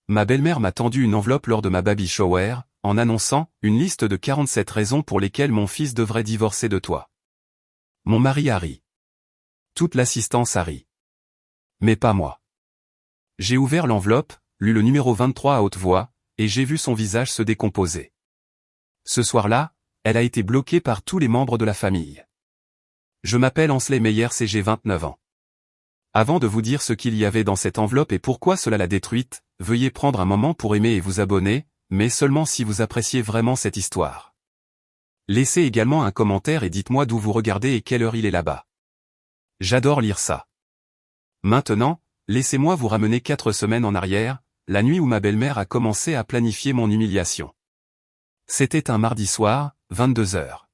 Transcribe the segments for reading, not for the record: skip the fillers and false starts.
ma belle-mère m'a tendu une enveloppe lors de ma baby shower, en annonçant une liste de 47 raisons pour lesquelles mon fils devrait divorcer de toi. Mon mari a ri. Toute l'assistance a ri. Mais pas moi. J'ai ouvert l'enveloppe, lu le numéro 23 à haute voix, et j'ai vu son visage se décomposer. Ce soir-là, elle a été bloquée par tous les membres de la famille. Je m'appelle Ansley Meyer et j'ai 29 ans. Avant de vous dire ce qu'il y avait dans cette enveloppe et pourquoi cela l'a détruite, veuillez prendre un moment pour aimer et vous abonner, mais seulement si vous appréciez vraiment cette histoire. Laissez également un commentaire et dites-moi d'où vous regardez et quelle heure il est là-bas. J'adore lire ça. Maintenant, laissez-moi vous ramener 4 semaines en arrière, la nuit où ma belle-mère a commencé à planifier mon humiliation. C'était un mardi soir, 22h.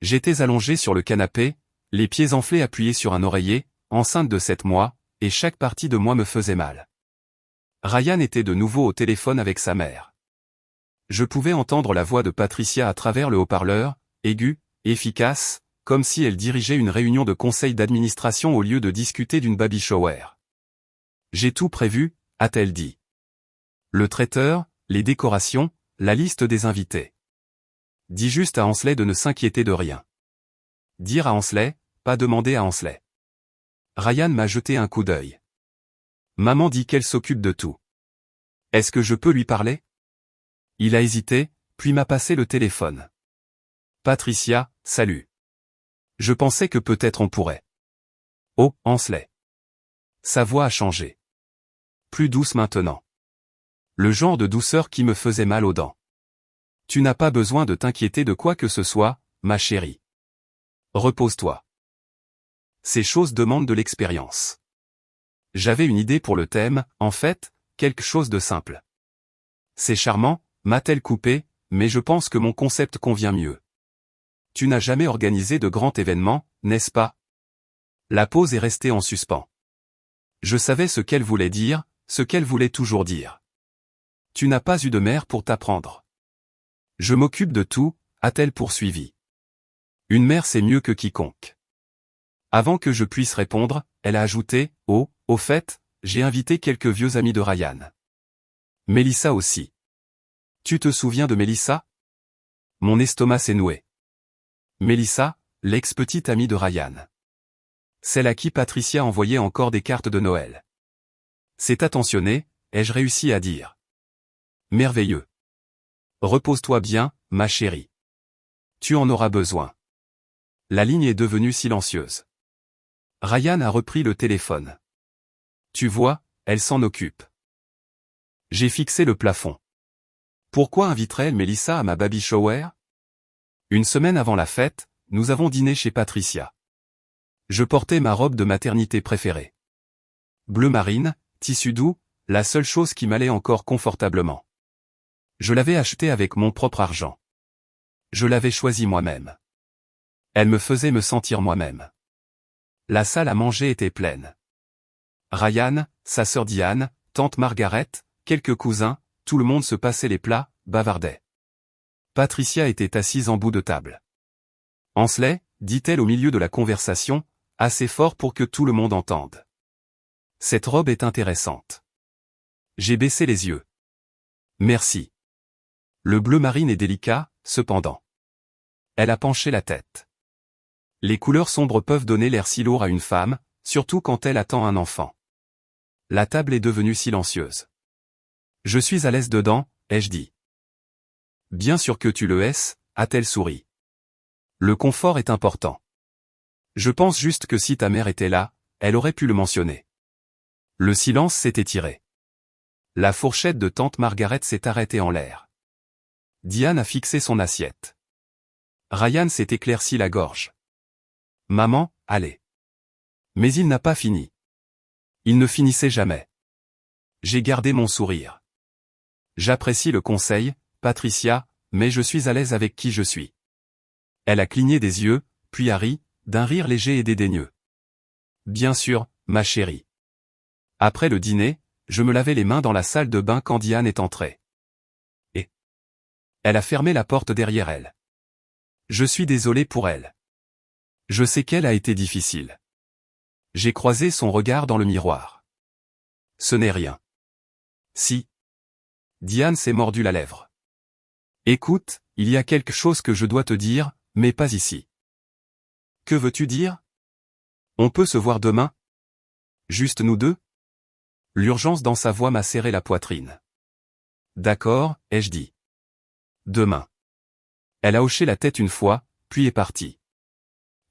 J'étais allongé sur le canapé, les pieds enflés appuyés sur un oreiller, enceinte de 7 mois, et chaque partie de moi me faisait mal. Ryan était de nouveau au téléphone avec sa mère. Je pouvais entendre la voix de Patricia à travers le haut-parleur, aiguë, efficace, comme si elle dirigeait une réunion de conseil d'administration au lieu de discuter d'une baby shower. J'ai tout prévu, a-t-elle dit. Le traiteur, les décorations, la liste des invités. Dis juste à Ansley de ne s'inquiéter de rien. Dire à Ansley, pas demander à Ansley. Ryan m'a jeté un coup d'œil. Maman dit qu'elle s'occupe de tout. Est-ce que je peux lui parler? Il a hésité, puis m'a passé le téléphone. Patricia, salut. Je pensais que peut-être on pourrait. Oh, Ansley. Sa voix a changé. Plus douce maintenant. Le genre de douceur qui me faisait mal aux dents. Tu n'as pas besoin de t'inquiéter de quoi que ce soit, ma chérie. Repose-toi. Ces choses demandent de l'expérience. J'avais une idée pour le thème, en fait, quelque chose de simple. C'est charmant, m'a-t-elle coupé, mais je pense que mon concept convient mieux. Tu n'as jamais organisé de grand événement, n'est-ce pas? La pause est restée en suspens. Je savais ce qu'elle voulait dire, ce qu'elle voulait toujours dire. Tu n'as pas eu de mère pour t'apprendre. Je m'occupe de tout, a-t-elle poursuivi. Une mère c'est mieux que quiconque. Avant que je puisse répondre, elle a ajouté, oh, au fait, j'ai invité quelques vieux amis de Ryan. Mélissa aussi. Tu te souviens de Mélissa? Mon estomac s'est noué. Mélissa, l'ex-petite amie de Ryan. Celle à qui Patricia envoyait encore des cartes de Noël. C'est attentionné, ai-je réussi à dire. Merveilleux. Repose-toi bien, ma chérie. Tu en auras besoin. La ligne est devenue silencieuse. Ryan a repris le téléphone. Tu vois, elle s'en occupe. J'ai fixé le plafond. Pourquoi inviterait-elle Mélissa à ma baby shower? Une semaine avant la fête, nous avons dîné chez Patricia. Je portais ma robe de maternité préférée. Bleu marine, tissu doux, la seule chose qui m'allait encore confortablement. Je l'avais achetée avec mon propre argent. Je l'avais choisie moi-même. Elle me faisait me sentir moi-même. La salle à manger était pleine. Ryan, sa sœur Diane, tante Margaret, quelques cousins, tout le monde se passait les plats, bavardait. Patricia était assise en bout de table. Ansley, dit-elle au milieu de la conversation, assez fort pour que tout le monde entende. Cette robe est intéressante. J'ai baissé les yeux. Merci. Le bleu marine est délicat, cependant. Elle a penché la tête. Les couleurs sombres peuvent donner l'air si lourd à une femme, surtout quand elle attend un enfant. La table est devenue silencieuse. Je suis à l'aise dedans, ai-je dit. Bien sûr que tu le es, a-t-elle souri. Le confort est important. Je pense juste que si ta mère était là, elle aurait pu le mentionner. Le silence s'est étiré. La fourchette de tante Margaret s'est arrêtée en l'air. Diane a fixé son assiette. Ryan s'est éclairci la gorge. Maman, allez. Mais il n'a pas fini. Il ne finissait jamais. J'ai gardé mon sourire. J'apprécie le conseil, Patricia, mais je suis à l'aise avec qui je suis. Elle a cligné des yeux, puis a ri, d'un rire léger et dédaigneux. Bien sûr, ma chérie. Après le dîner, je me lavais les mains dans la salle de bain quand Diane est entrée. Et elle a fermé la porte derrière elle. Je suis désolé pour elle. Je sais qu'elle a été difficile. J'ai croisé son regard dans le miroir. Ce n'est rien. Si. Diane s'est mordu la lèvre. Écoute, il y a quelque chose que je dois te dire, mais pas ici. Que veux-tu dire? On peut se voir demain? Juste nous deux? L'urgence dans sa voix m'a serré la poitrine. D'accord, ai-je dit. Demain. Elle a hoché la tête une fois, puis est partie.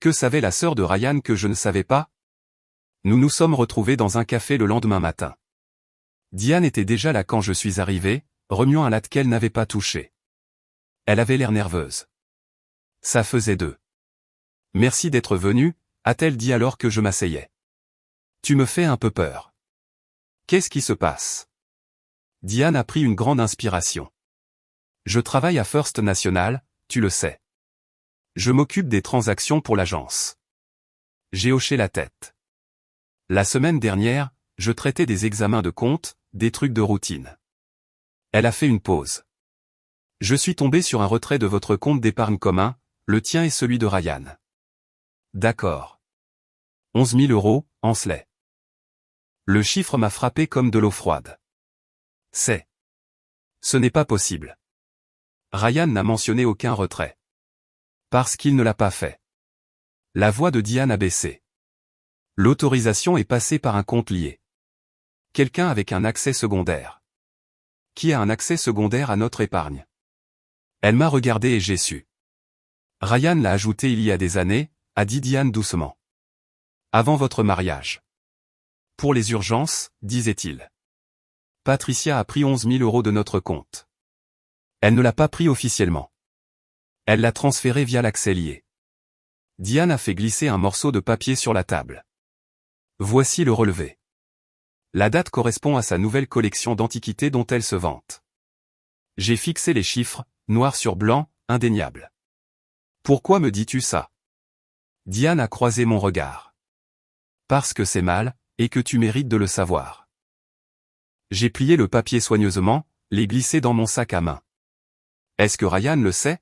Que savait la sœur de Ryan que je ne savais pas? Nous nous sommes retrouvés dans un café le lendemain matin. Diane était déjà là quand je suis arrivé, remuant un latte qu'elle n'avait pas touché. Elle avait l'air nerveuse. Ça faisait deux. Merci d'être venu, a-t-elle dit alors que je m'asseyais. Tu me fais un peu peur. Qu'est-ce qui se passe? Diane a pris une grande inspiration. Je travaille à First National, tu le sais. Je m'occupe des transactions pour l'agence. J'ai hoché la tête. La semaine dernière, je traitais des examens de compte, des trucs de routine. Elle a fait une pause. Je suis tombé sur un retrait de votre compte d'épargne commun, le tien et celui de Ryan. D'accord. 11 000 €, Ansley. Le chiffre m'a frappé comme de l'eau froide. Ce n'est pas possible. Ryan n'a mentionné aucun retrait. Parce qu'il ne l'a pas fait. La voix de Diane a baissé. L'autorisation est passée par un compte lié. Quelqu'un avec un accès secondaire. Qui a un accès secondaire à notre épargne? Elle m'a regardé et j'ai su. Ryan l'a ajouté il y a des années, a dit Diane doucement. Avant votre mariage. Pour les urgences, disait-il. Patricia a pris 11 000 € de notre compte. Elle ne l'a pas pris officiellement. Elle l'a transféré via l'accès lié. Diane a fait glisser un morceau de papier sur la table. Voici le relevé. La date correspond à sa nouvelle collection d'antiquités dont elle se vante. J'ai fixé les chiffres, noir sur blanc, indéniables. Pourquoi me dis-tu ça? Diane a croisé mon regard. Parce que c'est mal, et que tu mérites de le savoir. J'ai plié le papier soigneusement, l'ai glissé dans mon sac à main. Est-ce que Ryan le sait?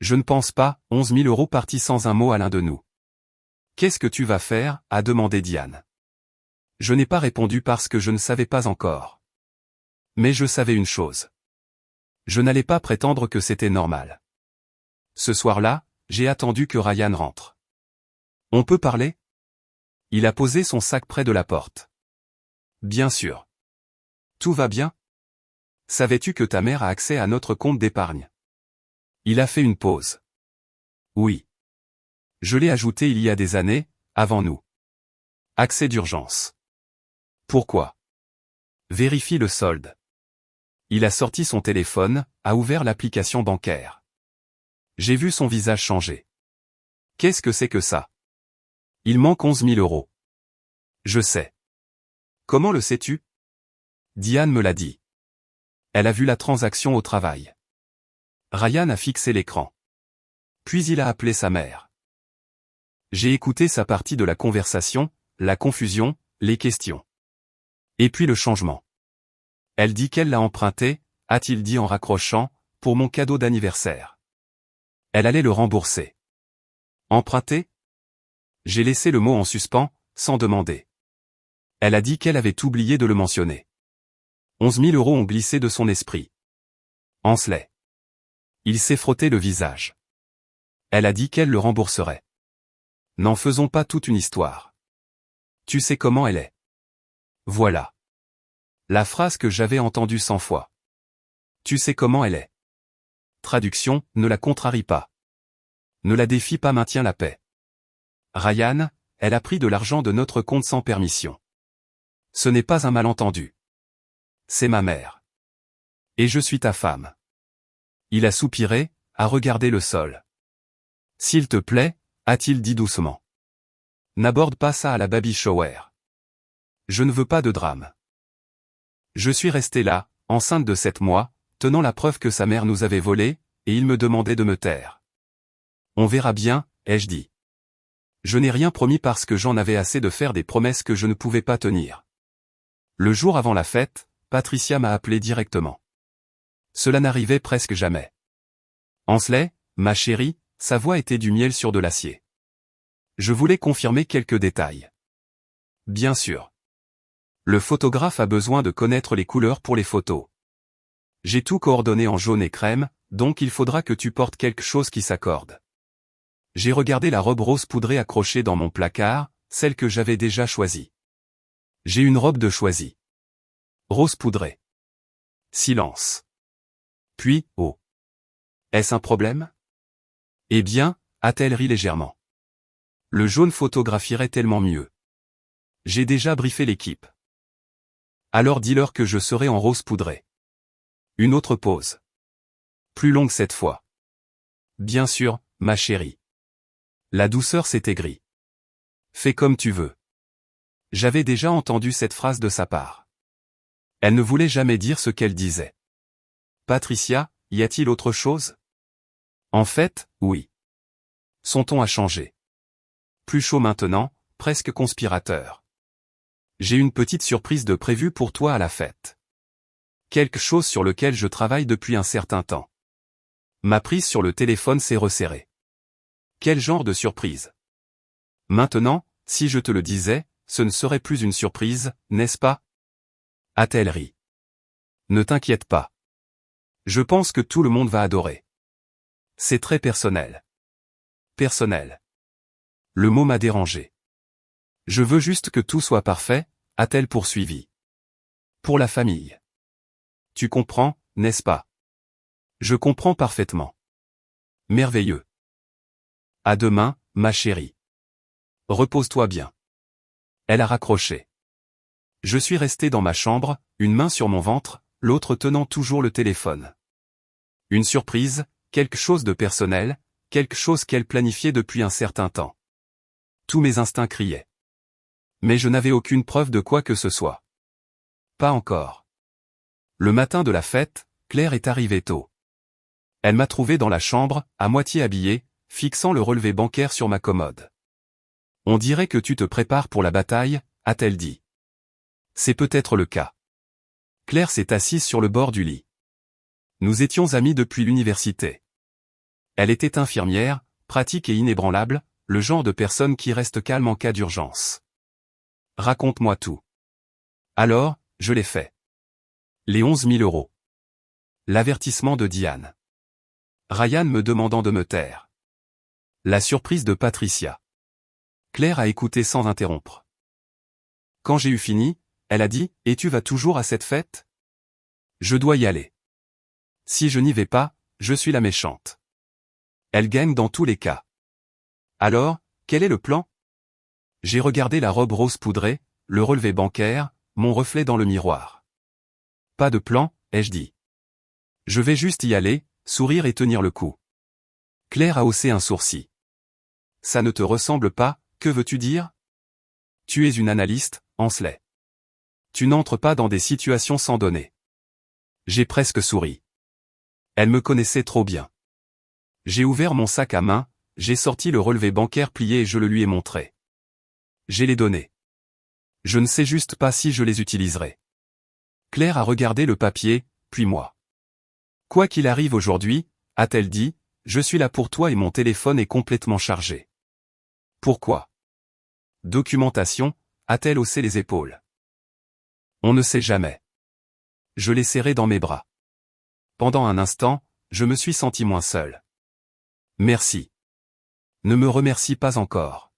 Je ne pense pas, 11 000 € partis sans un mot à l'un de nous. Qu'est-ce que tu vas faire? A demandé Diane. Je n'ai pas répondu parce que je ne savais pas encore. Mais je savais une chose. Je n'allais pas prétendre que c'était normal. Ce soir-là, j'ai attendu que Ryan rentre. On peut parler? Il a posé son sac près de la porte. Bien sûr. Tout va bien? Savais-tu que ta mère a accès à notre compte d'épargne? Il a fait une pause. Oui. Je l'ai ajouté il y a des années, avant nous. Accès d'urgence. Pourquoi? Vérifie le solde. Il a sorti son téléphone, a ouvert l'application bancaire. J'ai vu son visage changer. Qu'est-ce que c'est que ça? Il manque 11 000 €. Je sais. Comment le sais-tu? Diane me l'a dit. Elle a vu la transaction au travail. Ryan a fixé l'écran. Puis il a appelé sa mère. J'ai écouté sa partie de la conversation, la confusion, les questions. Et puis le changement. Elle dit qu'elle l'a emprunté, a-t-il dit en raccrochant, pour mon cadeau d'anniversaire. Elle allait le rembourser. Emprunté? J'ai laissé le mot en suspens, sans demander. Elle a dit qu'elle avait oublié de le mentionner. 11 000 € ont glissé de son esprit. Ansley. Il s'est frotté le visage. Elle a dit qu'elle le rembourserait. N'en faisons pas toute une histoire. Tu sais comment elle est. Voilà. La phrase que j'avais entendue 100 fois. Tu sais comment elle est. Traduction, ne la contrarie pas. Ne la défie pas, maintient la paix. Ryan, elle a pris de l'argent de notre compte sans permission. Ce n'est pas un malentendu. C'est ma mère. Et je suis ta femme. Il a soupiré, a regardé le sol. S'il te plaît, a-t-il dit doucement. N'aborde pas ça à la baby shower. Je ne veux pas de drame. Je suis resté là, enceinte de 7 mois, tenant la preuve que sa mère nous avait volés, et il me demandait de me taire. On verra bien, ai-je dit. Je n'ai rien promis parce que j'en avais assez de faire des promesses que je ne pouvais pas tenir. Le jour avant la fête, Patricia m'a appelé directement. Cela n'arrivait presque jamais. Ansley, ma chérie, sa voix était du miel sur de l'acier. Je voulais confirmer quelques détails. Bien sûr. Le photographe a besoin de connaître les couleurs pour les photos. J'ai tout coordonné en jaune et crème, donc il faudra que tu portes quelque chose qui s'accorde. J'ai regardé la robe rose poudrée accrochée dans mon placard, celle que j'avais déjà choisie. J'ai une robe de choisie. Rose poudrée. Silence. Puis, oh. Est-ce un problème? Eh bien, a-t-elle ri légèrement. Le jaune photographierait tellement mieux. J'ai déjà briefé l'équipe. Alors dis-leur que je serai en rose poudrée. Une autre pause. Plus longue cette fois. Bien sûr, ma chérie. La douceur s'est aigrie. Fais comme tu veux. J'avais déjà entendu cette phrase de sa part. Elle ne voulait jamais dire ce qu'elle disait. Patricia, y a-t-il autre chose? En fait, oui. Son ton a changé. Plus chaud maintenant, presque conspirateur. J'ai une petite surprise de prévue pour toi à la fête. Quelque chose sur lequel je travaille depuis un certain temps. Ma prise sur le téléphone s'est resserrée. Quel genre de surprise? Maintenant, si je te le disais, ce ne serait plus une surprise, n'est-ce pas? A-t-elle ri. Ne t'inquiète pas. Je pense que tout le monde va adorer. C'est très personnel. Personnel. Le mot m'a dérangé. Je veux juste que tout soit parfait, a-t-elle poursuivi. Pour la famille. Tu comprends, n'est-ce pas? Je comprends parfaitement. Merveilleux. À demain, ma chérie. Repose-toi bien. Elle a raccroché. Je suis resté dans ma chambre, une main sur mon ventre, l'autre tenant toujours le téléphone. Une surprise, quelque chose de personnel, quelque chose qu'elle planifiait depuis un certain temps. Tous mes instincts criaient. Mais je n'avais aucune preuve de quoi que ce soit. Pas encore. Le matin de la fête, Claire est arrivée tôt. Elle m'a trouvé dans la chambre, à moitié habillé, fixant le relevé bancaire sur ma commode. On dirait que tu te prépares pour la bataille, a-t-elle dit. C'est peut-être le cas. Claire s'est assise sur le bord du lit. Nous étions amis depuis l'université. Elle était infirmière, pratique et inébranlable, le genre de personne qui reste calme en cas d'urgence. Raconte-moi tout. Alors, je l'ai fait. Les 11 000 euros. L'avertissement de Diane. Ryan me demandant de me taire. La surprise de Patricia. Claire a écouté sans interrompre. Quand j'ai eu fini, elle a dit, « Et tu vas toujours à cette fête? Je dois y aller. Si je n'y vais pas, je suis la méchante. Elle gagne dans tous les cas. Alors, quel est le plan? » J'ai regardé la robe rose poudrée, le relevé bancaire, mon reflet dans le miroir. Pas de plan, ai-je dit. Je vais juste y aller, sourire et tenir le coup. Claire a haussé un sourcil. Ça ne te ressemble pas, que veux-tu dire? Tu es une analyste, Ansley. Tu n'entres pas dans des situations sans donner. J'ai presque souri. Elle me connaissait trop bien. J'ai ouvert mon sac à main, j'ai sorti le relevé bancaire plié et je le lui ai montré. J'ai les données. Je ne sais juste pas si je les utiliserai. Claire a regardé le papier, puis moi. Quoi qu'il arrive aujourd'hui, a-t-elle dit, je suis là pour toi et mon téléphone est complètement chargé. Pourquoi? Documentation, a-t-elle haussé les épaules. On ne sait jamais. Je l'ai serré dans mes bras. Pendant un instant, je me suis senti moins seul. Merci. Ne me remercie pas encore.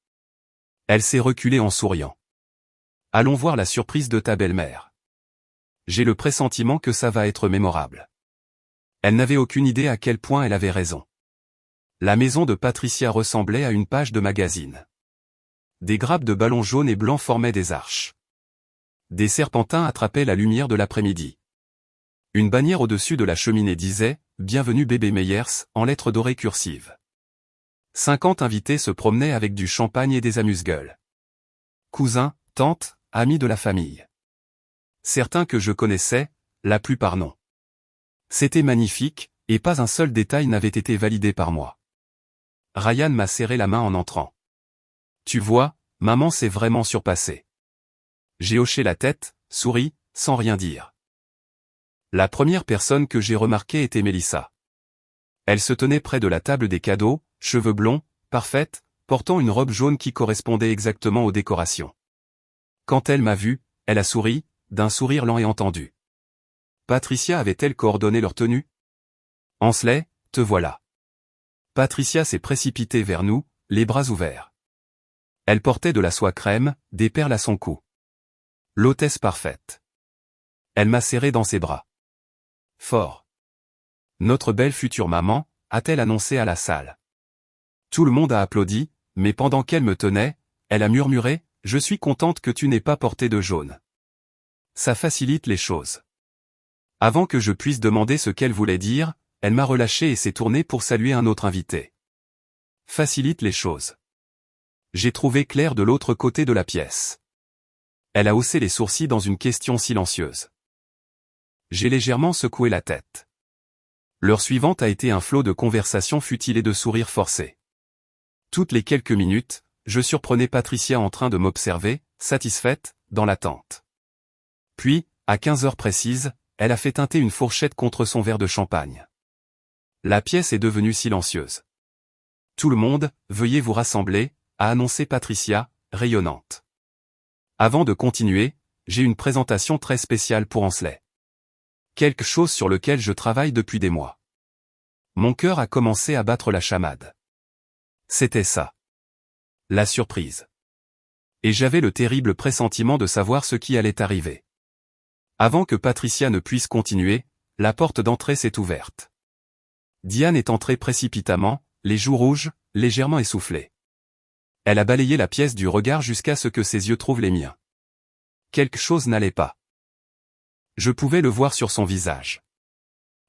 Elle s'est reculée en souriant. Allons voir la surprise de ta belle-mère. J'ai le pressentiment que ça va être mémorable. Elle n'avait aucune idée à quel point elle avait raison. La maison de Patricia ressemblait à une page de magazine. Des grappes de ballons jaunes et blancs formaient des arches. Des serpentins attrapaient la lumière de l'après-midi. Une bannière au-dessus de la cheminée disait « Bienvenue bébé Meyers » en lettres dorées cursives. 50 invités se promenaient avec du champagne et des amuse-gueules. Cousins, tantes, amis de la famille. Certains que je connaissais, la plupart non. C'était magnifique, et pas un seul détail n'avait été validé par moi. Ryan m'a serré la main en entrant. Tu vois, maman s'est vraiment surpassée. J'ai hoché la tête, souri, sans rien dire. La première personne que j'ai remarquée était Mélissa. Elle se tenait près de la table des cadeaux, cheveux blonds, parfaite, portant une robe jaune qui correspondait exactement aux décorations. Quand elle m'a vu, elle a souri, d'un sourire lent et entendu. Patricia avait-elle coordonné leur tenue? Ansley, te voilà. Patricia s'est précipitée vers nous, les bras ouverts. Elle portait de la soie crème, des perles à son cou. L'hôtesse parfaite. Elle m'a serré dans ses bras. Fort. Notre belle future maman, a-t-elle annoncé à la salle. Tout le monde a applaudi, mais pendant qu'elle me tenait, elle a murmuré, « Je suis contente que tu n'aies pas porté de jaune. Ça facilite les choses. » Avant que je puisse demander ce qu'elle voulait dire, elle m'a relâché et s'est tournée pour saluer un autre invité. Facilite les choses. J'ai trouvé Claire de l'autre côté de la pièce. Elle a haussé les sourcils dans une question silencieuse. J'ai légèrement secoué la tête. L'heure suivante a été un flot de conversations futiles et de sourires forcés. Toutes les quelques minutes, je surprenais Patricia en train de m'observer, satisfaite, dans l'attente. Puis, à 15 heures précises, elle a fait teinter une fourchette contre son verre de champagne. La pièce est devenue silencieuse. Tout le monde, veuillez vous rassembler, a annoncé Patricia, rayonnante. Avant de continuer, j'ai une présentation très spéciale pour Ansley. Quelque chose sur lequel je travaille depuis des mois. Mon cœur a commencé à battre la chamade. C'était ça. La surprise. Et j'avais le terrible pressentiment de savoir ce qui allait arriver. Avant que Patricia ne puisse continuer, la porte d'entrée s'est ouverte. Diane est entrée précipitamment, les joues rouges, légèrement essoufflées. Elle a balayé la pièce du regard jusqu'à ce que ses yeux trouvent les miens. Quelque chose n'allait pas. Je pouvais le voir sur son visage.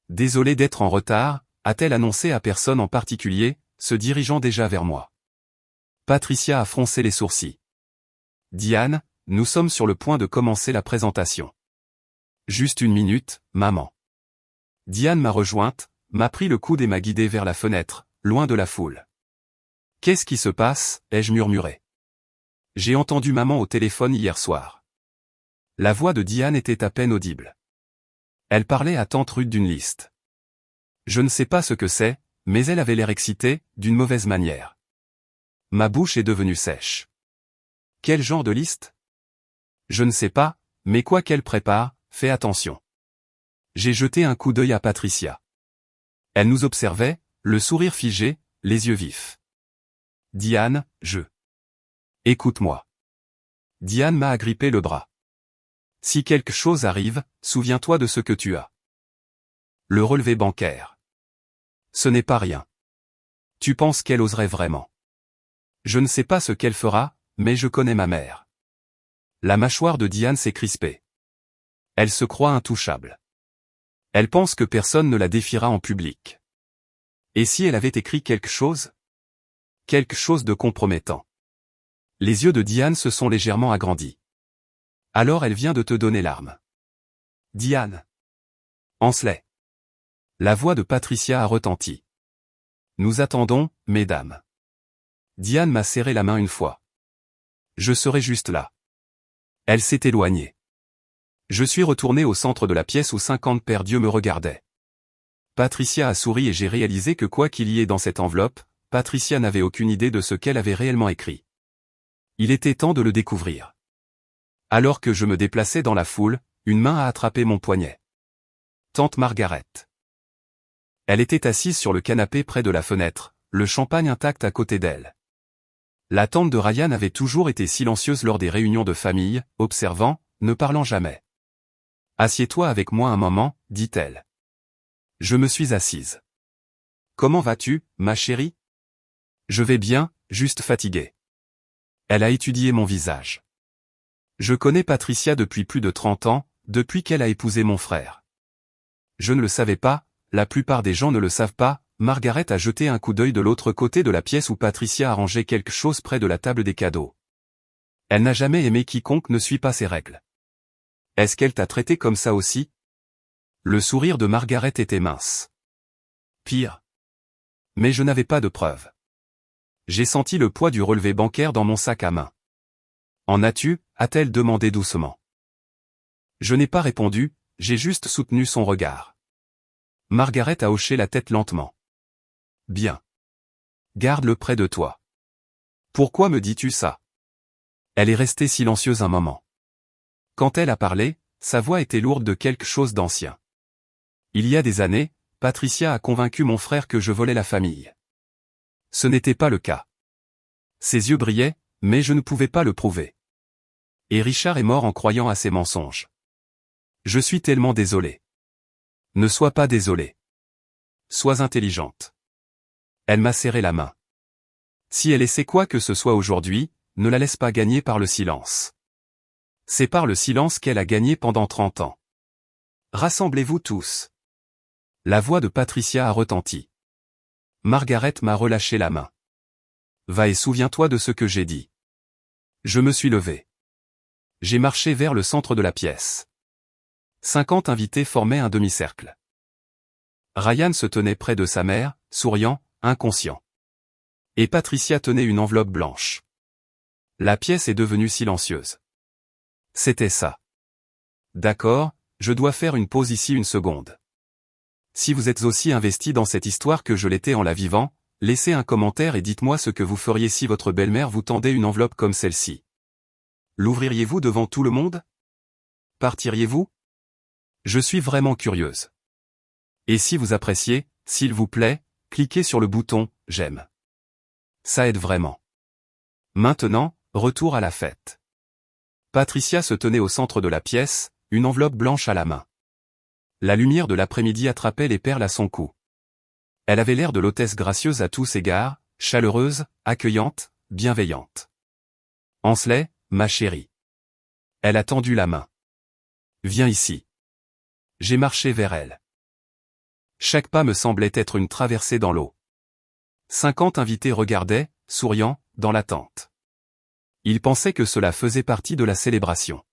Désolée d'être en retard, a-t-elle annoncé à personne en particulier, se dirigeant déjà vers moi. Patricia a froncé les sourcils. Diane, nous sommes sur le point de commencer la présentation. Juste une minute, maman. Diane m'a rejointe, m'a pris le coude et m'a guidé vers la fenêtre, loin de la foule. Qu'est-ce qui se passe, ai-je murmuré. J'ai entendu maman au téléphone hier soir. La voix de Diane était à peine audible. Elle parlait à tante Ruth d'une liste. Je ne sais pas ce que c'est, mais elle avait l'air excitée, d'une mauvaise manière. Ma bouche est devenue sèche. Quel genre de liste? Je ne sais pas, mais quoi qu'elle prépare, fais attention. J'ai jeté un coup d'œil à Patricia. Elle nous observait, le sourire figé, les yeux vifs. Diane, Écoute-moi. Diane m'a agrippé le bras. Si quelque chose arrive, souviens-toi de ce que tu as. Le relevé bancaire. Ce n'est pas rien. Tu penses qu'elle oserait vraiment? Je ne sais pas ce qu'elle fera, mais je connais ma mère. La mâchoire de Diane s'est crispée. Elle se croit intouchable. Elle pense que personne ne la défiera en public. Et si elle avait écrit quelque chose? Quelque chose de compromettant. Les yeux de Diane se sont légèrement agrandis. Alors elle vient de te donner l'arme. Diane. Ansley. La voix de Patricia a retenti. Nous attendons, mesdames. Diane m'a serré la main une fois. Je serai juste là. Elle s'est éloignée. Je suis retourné au centre de la pièce où 50 paires d'yeux me regardaient. Patricia a souri et j'ai réalisé que quoi qu'il y ait dans cette enveloppe, Patricia n'avait aucune idée de ce qu'elle avait réellement écrit. Il était temps de le découvrir. Alors que je me déplaçais dans la foule, une main a attrapé mon poignet. Tante Margaret. Elle était assise sur le canapé près de la fenêtre, le champagne intact à côté d'elle. La tante de Ryan avait toujours été silencieuse lors des réunions de famille, observant, ne parlant jamais. « Assieds-toi avec moi un moment, dit-elle. Je me suis assise. « Comment vas-tu, ma chérie ? » Je vais bien, juste fatiguée. Elle a étudié mon visage. Je connais Patricia depuis plus de 30 ans, depuis qu'elle a épousé mon frère. Je ne le savais pas, la plupart des gens ne le savent pas, Margaret a jeté un coup d'œil de l'autre côté de la pièce où Patricia a rangé quelque chose près de la table des cadeaux. Elle n'a jamais aimé quiconque ne suit pas ses règles. Est-ce qu'elle t'a traité comme ça aussi? Le sourire de Margaret était mince. Pire. Mais je n'avais pas de preuves. J'ai senti le poids du relevé bancaire dans mon sac à main. En as-tu? A-t-elle demandé doucement. Je n'ai pas répondu, j'ai juste soutenu son regard. Margaret a hoché la tête lentement. Bien. Garde-le près de toi. Pourquoi me dis-tu ça? Elle est restée silencieuse un moment. Quand elle a parlé, sa voix était lourde de quelque chose d'ancien. Il y a des années, Patricia a convaincu mon frère que je volais la famille. Ce n'était pas le cas. Ses yeux brillaient, mais je ne pouvais pas le prouver. Et Richard est mort en croyant à ses mensonges. Je suis tellement désolé. Ne sois pas désolé. Sois intelligente. Elle m'a serré la main. Si elle essaie quoi que ce soit aujourd'hui, ne la laisse pas gagner par le silence. C'est par le silence qu'elle a gagné pendant 30 ans. Rassemblez-vous tous. La voix de Patricia a retenti. Margaret m'a relâché la main. Va et souviens-toi de ce que j'ai dit. Je me suis levé. J'ai marché vers le centre de la pièce. 50 invités formaient un demi-cercle. Ryan se tenait près de sa mère, souriant, inconscient. Et Patricia tenait une enveloppe blanche. La pièce est devenue silencieuse. C'était ça. D'accord, je dois faire une pause ici une seconde. Si vous êtes aussi investi dans cette histoire que je l'étais en la vivant, laissez un commentaire et dites-moi ce que vous feriez si votre belle-mère vous tendait une enveloppe comme celle-ci. L'ouvririez-vous devant tout le monde? Partiriez-vous? Je suis vraiment curieuse. Et si vous appréciez, s'il vous plaît, cliquez sur le bouton « J'aime ». Ça aide vraiment. Maintenant, retour à la fête. Patricia se tenait au centre de la pièce, une enveloppe blanche à la main. La lumière de l'après-midi attrapait les perles à son cou. Elle avait l'air de l'hôtesse gracieuse à tous égards, chaleureuse, accueillante, bienveillante. Ansley, ma chérie. Elle a tendu la main. Viens ici. J'ai marché vers elle. Chaque pas me semblait être une traversée dans l'eau. 50 invités regardaient, souriant, dans l'attente. Ils pensaient que cela faisait partie de la célébration.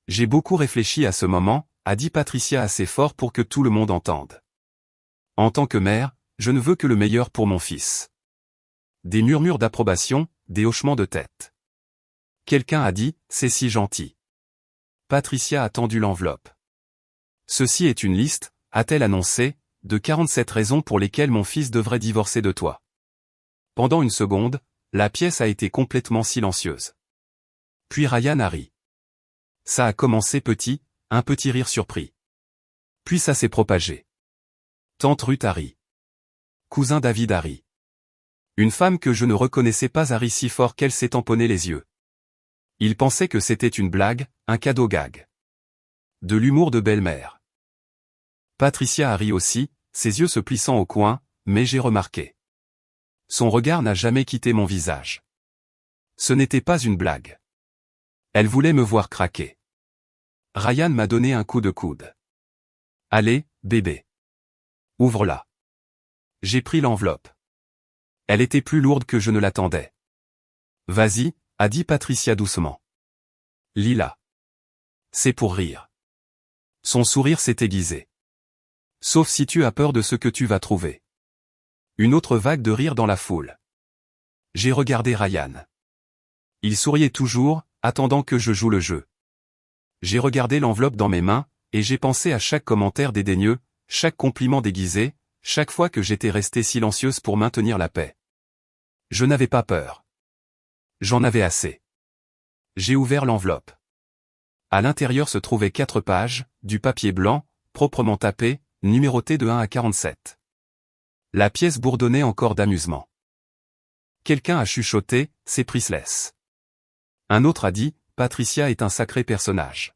J'ai beaucoup réfléchi à ce moment, a dit Patricia assez fort pour que tout le monde entende. En tant que mère, je ne veux que le meilleur pour mon fils. Des murmures d'approbation, des hochements de tête. Quelqu'un a dit, c'est si gentil. Patricia a tendu l'enveloppe. Ceci est une liste, a-t-elle annoncé, de 47 raisons pour lesquelles mon fils devrait divorcer de toi. Pendant une seconde, la pièce a été complètement silencieuse. Puis Ryan a ri. Ça a commencé petit, un petit rire surpris. Puis ça s'est propagé. Tante Ruth a ri. Cousin David a ri. Une femme que je ne reconnaissais pas a ri si fort qu'elle s'est tamponnée les yeux. Il pensait que c'était une blague, un cadeau gag. De l'humour de belle-mère. Patricia a ri aussi, ses yeux se plissant au coin, mais j'ai remarqué. Son regard n'a jamais quitté mon visage. Ce n'était pas une blague. Elle voulait me voir craquer. Ryan m'a donné un coup de coude. Allez, bébé. Ouvre-la. J'ai pris l'enveloppe. Elle était plus lourde que je ne l'attendais. Vas-y, a dit Patricia doucement. Lis-la. C'est pour rire. Son sourire s'est aiguisé. Sauf si tu as peur de ce que tu vas trouver. Une autre vague de rire dans la foule. J'ai regardé Ryan. Il souriait toujours, attendant que je joue le jeu. J'ai regardé l'enveloppe dans mes mains, et j'ai pensé à chaque commentaire dédaigneux, chaque compliment déguisé, chaque fois que j'étais restée silencieuse pour maintenir la paix. Je n'avais pas peur. J'en avais assez. J'ai ouvert l'enveloppe. À l'intérieur se trouvaient 4 pages, du papier blanc, proprement tapé, numéroté de 1 à 47. La pièce bourdonnait encore d'amusement. Quelqu'un a chuchoté, c'est priceless. Un autre a dit, Patricia est un sacré personnage.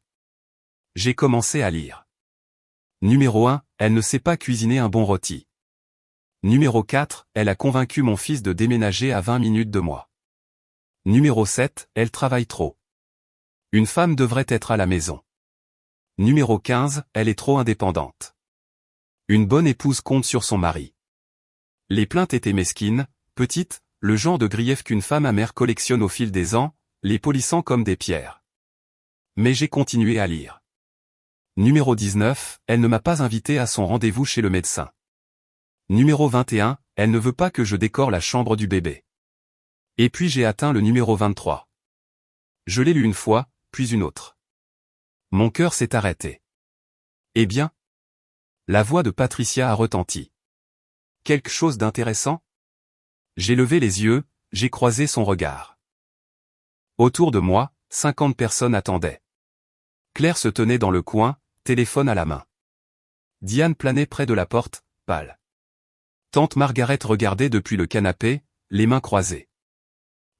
J'ai commencé à lire. Numéro 1, elle ne sait pas cuisiner un bon rôti. Numéro 4, elle a convaincu mon fils de déménager à 20 minutes de moi. Numéro 7, elle travaille trop. Une femme devrait être à la maison. Numéro 15, elle est trop indépendante. Une bonne épouse compte sur son mari. Les plaintes étaient mesquines, petites, le genre de grief qu'une femme amère collectionne au fil des ans, les polissant comme des pierres. Mais j'ai continué à lire. Numéro 19, elle ne m'a pas invité à son rendez-vous chez le médecin. Numéro 21, elle ne veut pas que je décore la chambre du bébé. Et puis j'ai atteint le numéro 23. Je l'ai lu une fois, puis une autre. Mon cœur s'est arrêté. Eh bien? La voix de Patricia a retenti. Quelque chose d'intéressant? J'ai levé les yeux, j'ai croisé son regard. Autour de moi, 50 personnes attendaient. Claire se tenait dans le coin, téléphone à la main. Diane planait près de la porte, pâle. Tante Margaret regardait depuis le canapé, les mains croisées.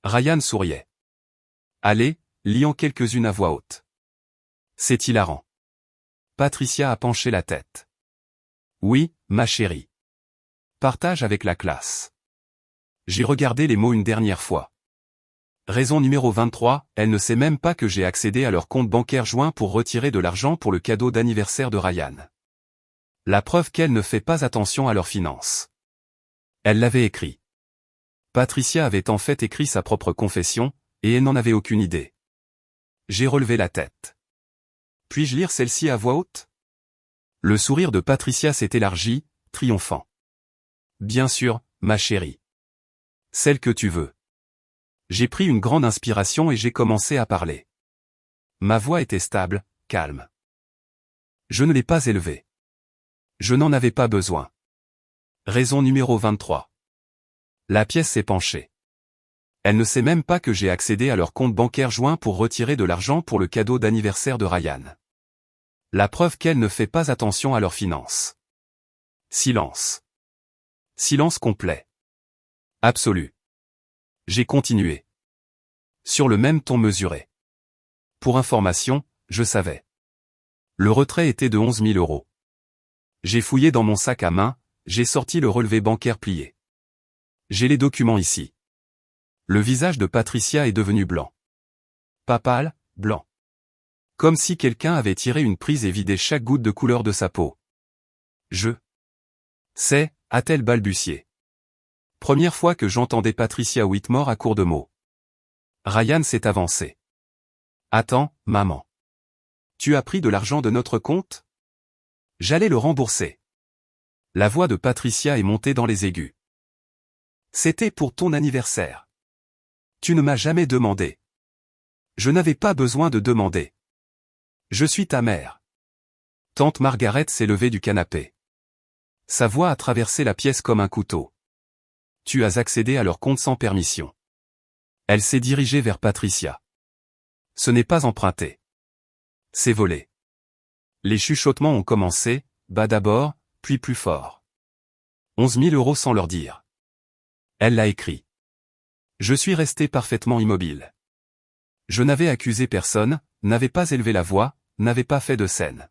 Ryan souriait. Allez, liant quelques-unes à voix haute. C'est hilarant. Patricia a penché la tête. Oui, ma chérie. Partage avec la classe. J'ai regardé les mots une dernière fois. Raison numéro 23, elle ne sait même pas que j'ai accédé à leur compte bancaire joint pour retirer de l'argent pour le cadeau d'anniversaire de Ryan. La preuve qu'elle ne fait pas attention à leurs finances. Elle l'avait écrit. Patricia avait en fait écrit sa propre confession, et elle n'en avait aucune idée. J'ai relevé la tête. Puis-je lire celle-ci à voix haute? Le sourire de Patricia s'est élargi, triomphant. Bien sûr, ma chérie. Celle que tu veux. J'ai pris une grande inspiration et j'ai commencé à parler. Ma voix était stable, calme. Je ne l'ai pas élevée. Je n'en avais pas besoin. Raison numéro 23. La pièce s'est penchée. Elle ne sait même pas que j'ai accédé à leur compte bancaire joint pour retirer de l'argent pour le cadeau d'anniversaire de Ryan. La preuve qu'elle ne fait pas attention à leurs finances. Silence. Silence complet. Absolu. J'ai continué. Sur le même ton mesuré. Pour information, je savais. Le retrait était de 11 000 €. J'ai fouillé dans mon sac à main, j'ai sorti le relevé bancaire plié. J'ai les documents ici. Le visage de Patricia est devenu blanc. Pas pâle, blanc. Comme si quelqu'un avait tiré une prise et vidé chaque goutte de couleur de sa peau. Je sais, a-t-elle balbutié. Première fois que j'entendais Patricia Whitmore à court de mots. Ryan s'est avancé. Attends, maman. Tu as pris de l'argent de notre compte? J'allais le rembourser. La voix de Patricia est montée dans les aigus. C'était pour ton anniversaire. Tu ne m'as jamais demandé. Je n'avais pas besoin de demander. Je suis ta mère. Tante Margaret s'est levée du canapé. Sa voix a traversé la pièce comme un couteau. Tu as accédé à leur compte sans permission. Elle s'est dirigée vers Patricia. Ce n'est pas emprunté. C'est volé. Les chuchotements ont commencé, bas d'abord, puis plus fort. 11 000 € sans leur dire. Elle l'a écrit. Je suis resté parfaitement immobile. Je n'avais accusé personne, n'avais pas élevé la voix, n'avais pas fait de scène.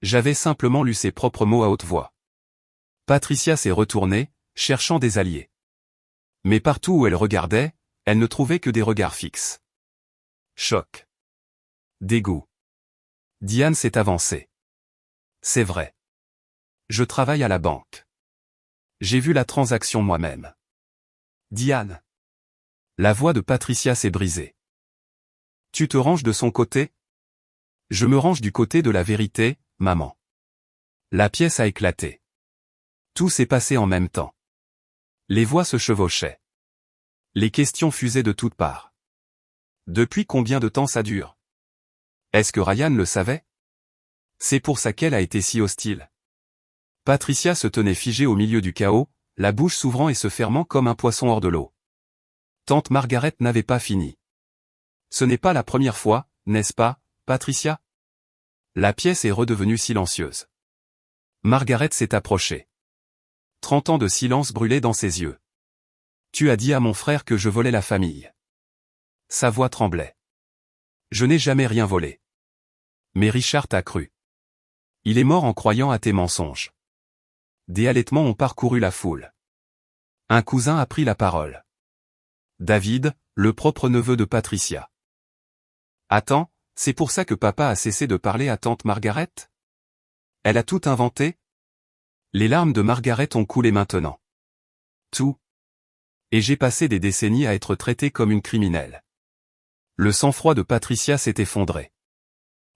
J'avais simplement lu ses propres mots à haute voix. Patricia s'est retournée, cherchant des alliés. Mais partout où elle regardait, elle ne trouvait que des regards fixes. Choc. Dégoût. Diane s'est avancée. C'est vrai. Je travaille à la banque. J'ai vu la transaction moi-même. Diane. La voix de Patricia s'est brisée. Tu te ranges de son côté? Je me range du côté de la vérité, maman. La pièce a éclaté. Tout s'est passé en même temps. Les voix se chevauchaient. Les questions fusaient de toutes parts. Depuis combien de temps ça dure? Est-ce que Ryan le savait? C'est pour ça qu'elle a été si hostile. Patricia se tenait figée au milieu du chaos, la bouche s'ouvrant et se fermant comme un poisson hors de l'eau. Tante Margaret n'avait pas fini. Ce n'est pas la première fois, n'est-ce pas, Patricia? La pièce est redevenue silencieuse. Margaret s'est approchée. 30 ans de silence brûlaient dans ses yeux. Tu as dit à mon frère que je volais la famille. Sa voix tremblait. Je n'ai jamais rien volé. Mais Richard t'a cru. Il est mort en croyant à tes mensonges. Des halètements ont parcouru la foule. Un cousin a pris la parole. David, le propre neveu de Patricia. Attends, c'est pour ça que papa a cessé de parler à tante Margaret? Elle a tout inventé? Les larmes de Margaret ont coulé maintenant. Tout. Et j'ai passé des décennies à être traité comme une criminelle. Le sang-froid de Patricia s'est effondré.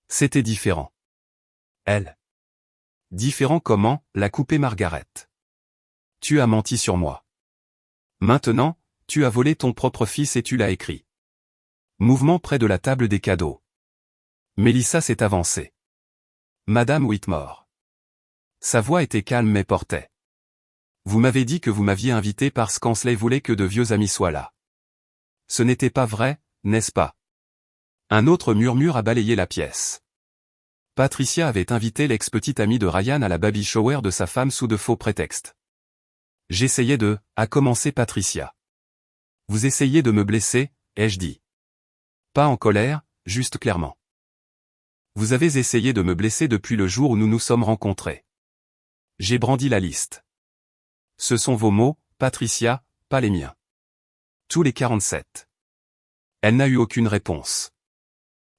C'était différent. Elle. Différent comment, l'a coupé Margaret. Tu as menti sur moi. Maintenant, tu as volé ton propre fils et tu l'as écrit. Mouvement près de la table des cadeaux. Mélissa s'est avancée. Madame Whitmore. Sa voix était calme mais portait. Vous m'avez dit que vous m'aviez invité parce qu'Ansley voulait que de vieux amis soient là. Ce n'était pas vrai, n'est-ce pas? Un autre murmure a balayé la pièce. Patricia avait invité l'ex-petite amie de Ryan à la baby shower de sa femme sous de faux prétextes. J'essayais a commencé Patricia. Vous essayez de me blesser, ai-je dit. Pas en colère, juste clairement. Vous avez essayé de me blesser depuis le jour où nous nous sommes rencontrés. J'ai brandi la liste. Ce sont vos mots, Patricia, pas les miens. Tous les 47. Elle n'a eu aucune réponse.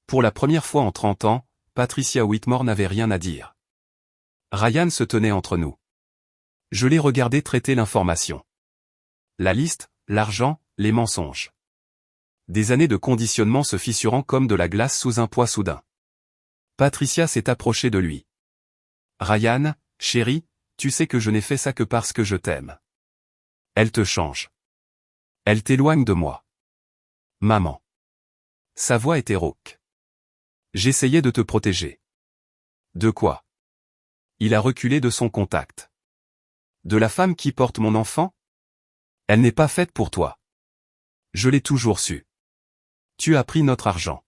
Pour la première fois en 30 ans, Patricia Whitmore n'avait rien à dire. Ryan se tenait entre nous. Je l'ai regardé traiter l'information. La liste, l'argent, les mensonges. Des années de conditionnement se fissurant comme de la glace sous un poids soudain. Patricia s'est approchée de lui. Ryan, chérie, tu sais que je n'ai fait ça que parce que je t'aime. Elle te change. Elle t'éloigne de moi. Maman. Sa voix était rauque. J'essayais de te protéger. De quoi? Il a reculé de son contact. De la femme qui porte mon enfant? Elle n'est pas faite pour toi. Je l'ai toujours su. Tu as pris notre argent.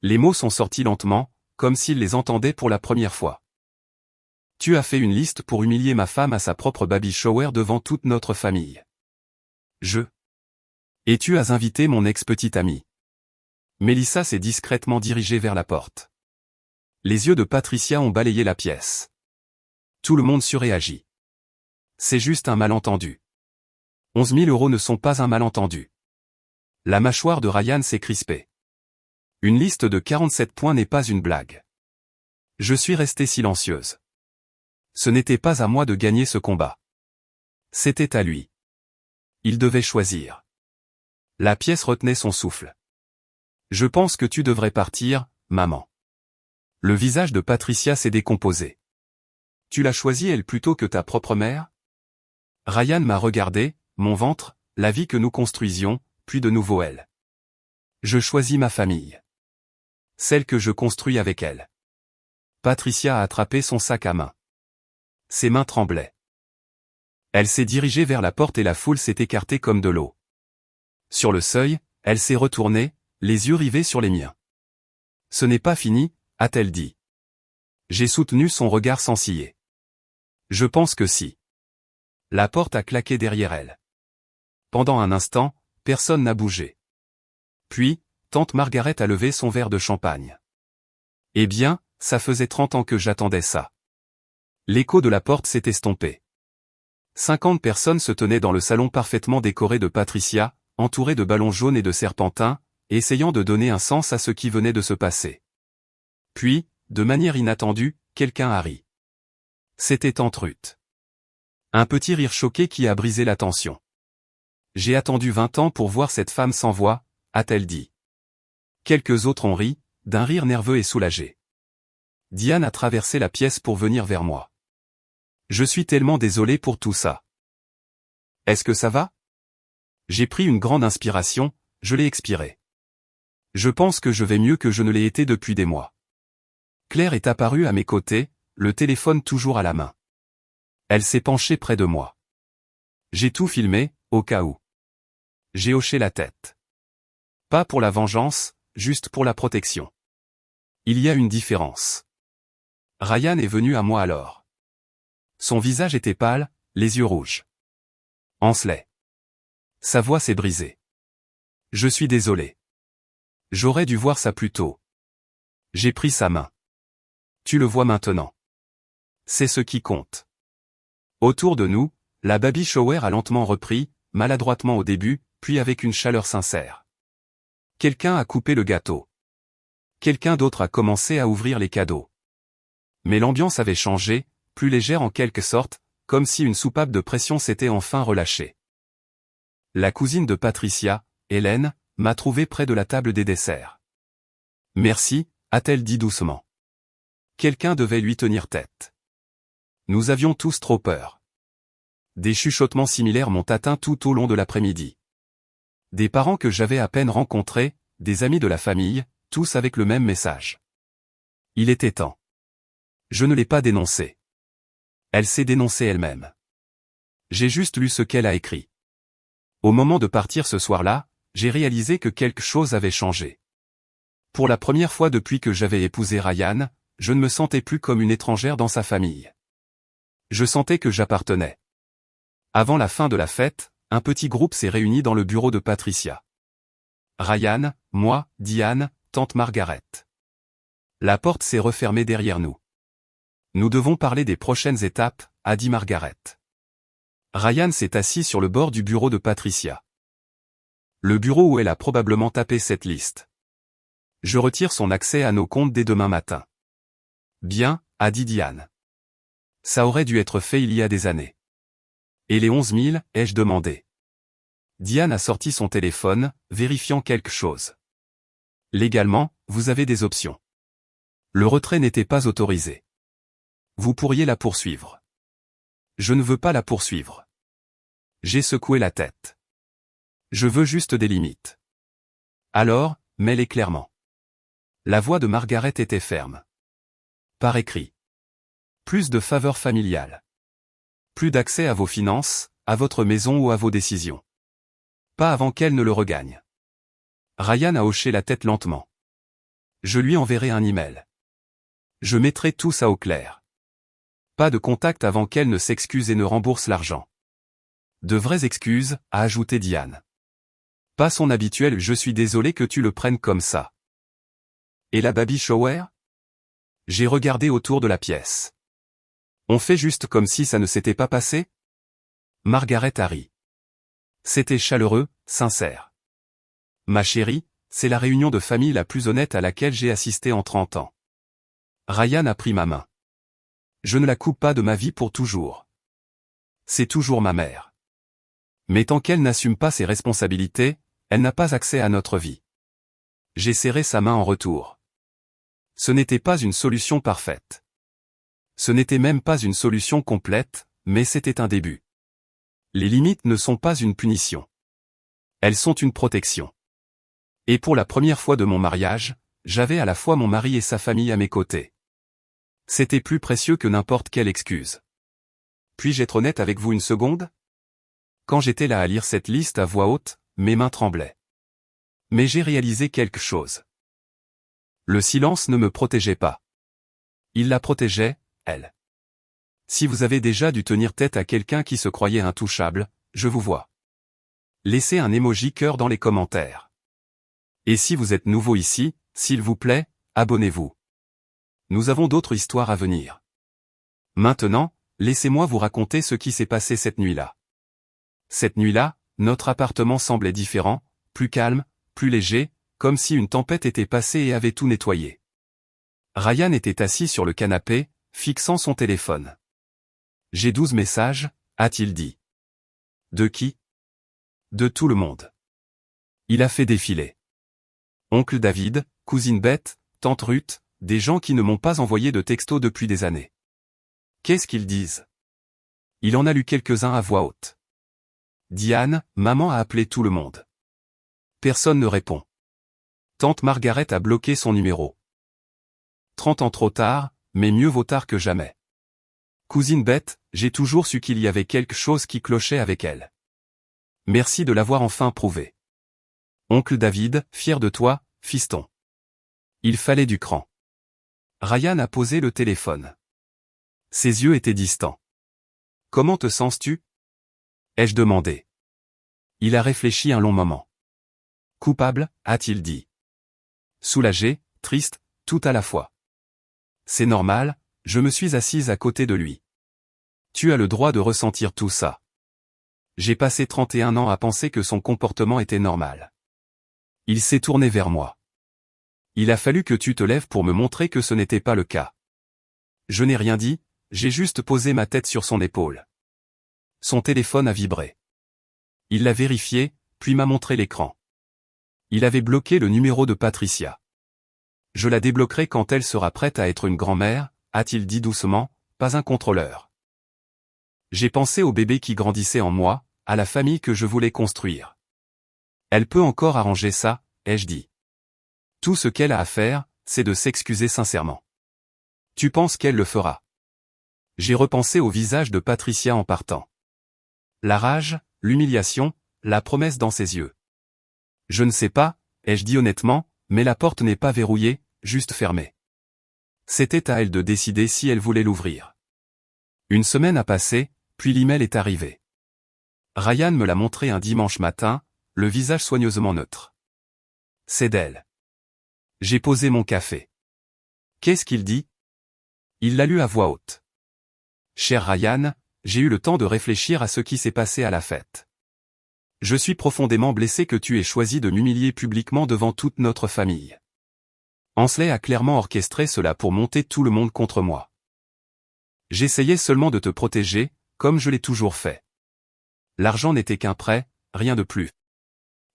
Les mots sont sortis lentement, comme s'il les entendait pour la première fois. Tu as fait une liste pour humilier ma femme à sa propre baby shower devant toute notre famille. Et tu as invité mon ex-petite amie. Mélissa s'est discrètement dirigée vers la porte. Les yeux de Patricia ont balayé la pièce. Tout le monde surréagit. C'est juste un malentendu. 11 000 € ne sont pas un malentendu. La mâchoire de Ryan s'est crispée. Une liste de 47 points n'est pas une blague. Je suis restée silencieuse. Ce n'était pas à moi de gagner ce combat. C'était à lui. Il devait choisir. La pièce retenait son souffle. Je pense que tu devrais partir, maman. Le visage de Patricia s'est décomposé. Tu l'as choisie elle plutôt que ta propre mère? Ryan m'a regardé, mon ventre, la vie que nous construisions, puis de nouveau elle. Je choisis ma famille. Celle que je construis avec elle. Patricia a attrapé son sac à main. Ses mains tremblaient. Elle s'est dirigée vers la porte et la foule s'est écartée comme de l'eau. Sur le seuil, elle s'est retournée, les yeux rivés sur les miens. Ce n'est pas fini, a-t-elle dit. J'ai soutenu son regard sans ciller. Je pense que si. La porte a claqué derrière elle. Pendant un instant, personne n'a bougé. Puis, tante Margaret a levé son verre de champagne. Eh bien, ça faisait 30 ans que j'attendais ça. L'écho de la porte s'est estompé. 50 personnes se tenaient dans le salon parfaitement décoré de Patricia, entouré de ballons jaunes et de serpentins, essayant de donner un sens à ce qui venait de se passer. Puis, de manière inattendue, quelqu'un a ri. C'était tante Ruth. Un petit rire choqué qui a brisé la tension. J'ai attendu 20 ans pour voir cette femme sans voix, a-t-elle dit. Quelques autres ont ri, d'un rire nerveux et soulagé. Diane a traversé la pièce pour venir vers moi. Je suis tellement désolé pour tout ça. Est-ce que ça va? J'ai pris une grande inspiration, je l'ai expirée. Je pense que je vais mieux que je ne l'ai été depuis des mois. Claire est apparue à mes côtés, le téléphone toujours à la main. Elle s'est penchée près de moi. J'ai tout filmé, au cas où. J'ai hoché la tête. Pas pour la vengeance, juste pour la protection. Il y a une différence. Ryan est venu à moi alors. Son visage était pâle, les yeux rouges. Ansley. Sa voix s'est brisée. Je suis désolé. J'aurais dû voir ça plus tôt. J'ai pris sa main. Tu le vois maintenant. C'est ce qui compte. Autour de nous, la baby shower a lentement repris, maladroitement au début, puis avec une chaleur sincère. Quelqu'un a coupé le gâteau. Quelqu'un d'autre a commencé à ouvrir les cadeaux. Mais l'ambiance avait changé, plus légère en quelque sorte, comme si une soupape de pression s'était enfin relâchée. La cousine de Patricia, Hélène, m'a trouvé près de la table des desserts. Merci, a-t-elle dit doucement. Quelqu'un devait lui tenir tête. Nous avions tous trop peur. Des chuchotements similaires m'ont atteint tout au long de l'après-midi. Des parents que j'avais à peine rencontrés, des amis de la famille, tous avec le même message. Il était temps. Je ne l'ai pas dénoncée. Elle s'est dénoncée elle-même. J'ai juste lu ce qu'elle a écrit. Au moment de partir ce soir-là, j'ai réalisé que quelque chose avait changé. Pour la première fois depuis que j'avais épousé Ryan, je ne me sentais plus comme une étrangère dans sa famille. Je sentais que j'appartenais. Avant la fin de la fête, un petit groupe s'est réuni dans le bureau de Patricia. Ryan, moi, Diane, tante Margaret. La porte s'est refermée derrière nous. Nous devons parler des prochaines étapes, a dit Margaret. Ryan s'est assis sur le bord du bureau de Patricia. Le bureau où elle a probablement tapé cette liste. Je retire son accès à nos comptes dès demain matin. Bien, a dit Diane. Ça aurait dû être fait il y a des années. Et les 11 000, ai-je demandé. Diane a sorti son téléphone, vérifiant quelque chose. Légalement, vous avez des options. Le retrait n'était pas autorisé. Vous pourriez la poursuivre. Je ne veux pas la poursuivre. J'ai secoué la tête. Je veux juste des limites. Alors, mets-les clairement. La voix de Margaret était ferme. Par écrit. Plus de faveurs familiales. Plus d'accès à vos finances, à votre maison ou à vos décisions. Pas avant qu'elle ne le regagne. Ryan a hoché la tête lentement. Je lui enverrai un email. Je mettrai tout ça au clair. Pas de contact avant qu'elle ne s'excuse et ne rembourse l'argent. De vraies excuses, a ajouté Diane. Pas son habituel « je suis désolé que tu le prennes comme ça ». Et la baby shower? J'ai regardé autour de la pièce. On fait juste comme si ça ne s'était pas passé? Margaret a ri. C'était chaleureux, sincère. Ma chérie, c'est la réunion de famille la plus honnête à laquelle j'ai assisté en 30 ans. Ryan a pris ma main. Je ne la coupe pas de ma vie pour toujours. C'est toujours ma mère. Mais tant qu'elle n'assume pas ses responsabilités, elle n'a pas accès à notre vie. J'ai serré sa main en retour. Ce n'était pas une solution parfaite. Ce n'était même pas une solution complète, mais c'était un début. Les limites ne sont pas une punition. Elles sont une protection. Et pour la première fois de mon mariage, j'avais à la fois mon mari et sa famille à mes côtés. C'était plus précieux que n'importe quelle excuse. Puis-je être honnête avec vous une seconde? Quand j'étais là à lire cette liste à voix haute, mes mains tremblaient. Mais j'ai réalisé quelque chose. Le silence ne me protégeait pas. Il la protégeait, elle. Si vous avez déjà dû tenir tête à quelqu'un qui se croyait intouchable, je vous vois. Laissez un emoji cœur dans les commentaires. Et si vous êtes nouveau ici, s'il vous plaît, abonnez-vous. Nous avons d'autres histoires à venir. Maintenant, laissez-moi vous raconter ce qui s'est passé cette nuit-là. Cette nuit-là, notre appartement semblait différent, plus calme, plus léger, comme si une tempête était passée et avait tout nettoyé. Ryan était assis sur le canapé, fixant son téléphone. J'ai 12 messages, a-t-il dit. De qui? De tout le monde. Il a fait défiler. Oncle David, cousine Beth, tante Ruth, des gens qui ne m'ont pas envoyé de texto depuis des années. Qu'est-ce qu'ils disent? Il en a lu quelques-uns à voix haute. Diane, maman a appelé tout le monde. Personne ne répond. Tante Margaret a bloqué son numéro. 30 ans trop tard, mais mieux vaut tard que jamais. Cousine Beth, j'ai toujours su qu'il y avait quelque chose qui clochait avec elle. Merci de l'avoir enfin prouvé. Oncle David, fier de toi, fiston. Il fallait du cran. Ryan a posé le téléphone. Ses yeux étaient distants. Comment te sens-tu? Ai-je demandé. Il a réfléchi un long moment. Coupable, a-t-il dit. Soulagé, triste, tout à la fois. C'est normal, je me suis assise à côté de lui. Tu as le droit de ressentir tout ça. J'ai passé 31 ans à penser que son comportement était normal. Il s'est tourné vers moi. Il a fallu que tu te lèves pour me montrer que ce n'était pas le cas. Je n'ai rien dit, j'ai juste posé ma tête sur son épaule. Son téléphone a vibré. Il l'a vérifié, puis m'a montré l'écran. Il avait bloqué le numéro de Patricia. Je la débloquerai quand elle sera prête à être une grand-mère, a-t-il dit doucement, pas un contrôleur. J'ai pensé au bébé qui grandissait en moi, à la famille que je voulais construire. Elle peut encore arranger ça, ai-je dit. Tout ce qu'elle a à faire, c'est de s'excuser sincèrement. Tu penses qu'elle le fera? J'ai repensé au visage de Patricia en partant. La rage, l'humiliation, la promesse dans ses yeux. Je ne sais pas, ai-je dit honnêtement, mais la porte n'est pas verrouillée, juste fermée. C'était à elle de décider si elle voulait l'ouvrir. Une semaine a passé, puis l'email est arrivé. Ryan me l'a montré un dimanche matin, le visage soigneusement neutre. C'est d'elle. J'ai posé mon café. Qu'est-ce qu'il dit? Il l'a lu à voix haute. Cher Ryan, j'ai eu le temps de réfléchir à ce qui s'est passé à la fête. Je suis profondément blessé que tu aies choisi de m'humilier publiquement devant toute notre famille. Ansley a clairement orchestré cela pour monter tout le monde contre moi. J'essayais seulement de te protéger, comme je l'ai toujours fait. L'argent n'était qu'un prêt, rien de plus.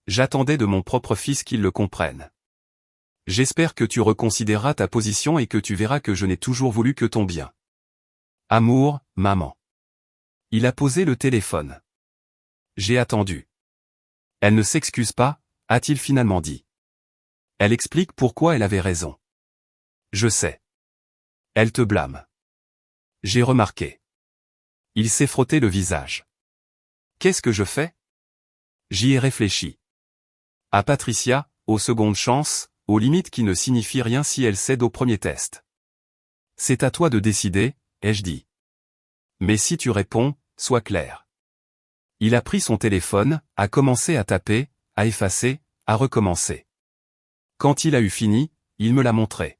J'attendais de mon propre fils qu'il le comprenne. J'espère que tu reconsidéreras ta position et que tu verras que je n'ai toujours voulu que ton bien. Amour, maman. Il a posé le téléphone. J'ai attendu. Elle ne s'excuse pas, a-t-il finalement dit. Elle explique pourquoi elle avait raison. Je sais. Elle te blâme. J'ai remarqué. Il s'est frotté le visage. Qu'est-ce que je fais? J'y ai réfléchi. À Patricia, aux secondes chances, aux limites qui ne signifient rien si elle cède au premier test. C'est à toi de décider, ai-je dit. Mais si tu réponds, sois clair. Il a pris son téléphone, a commencé à taper, à effacer, à recommencer. Quand il a eu fini, il me l'a montré.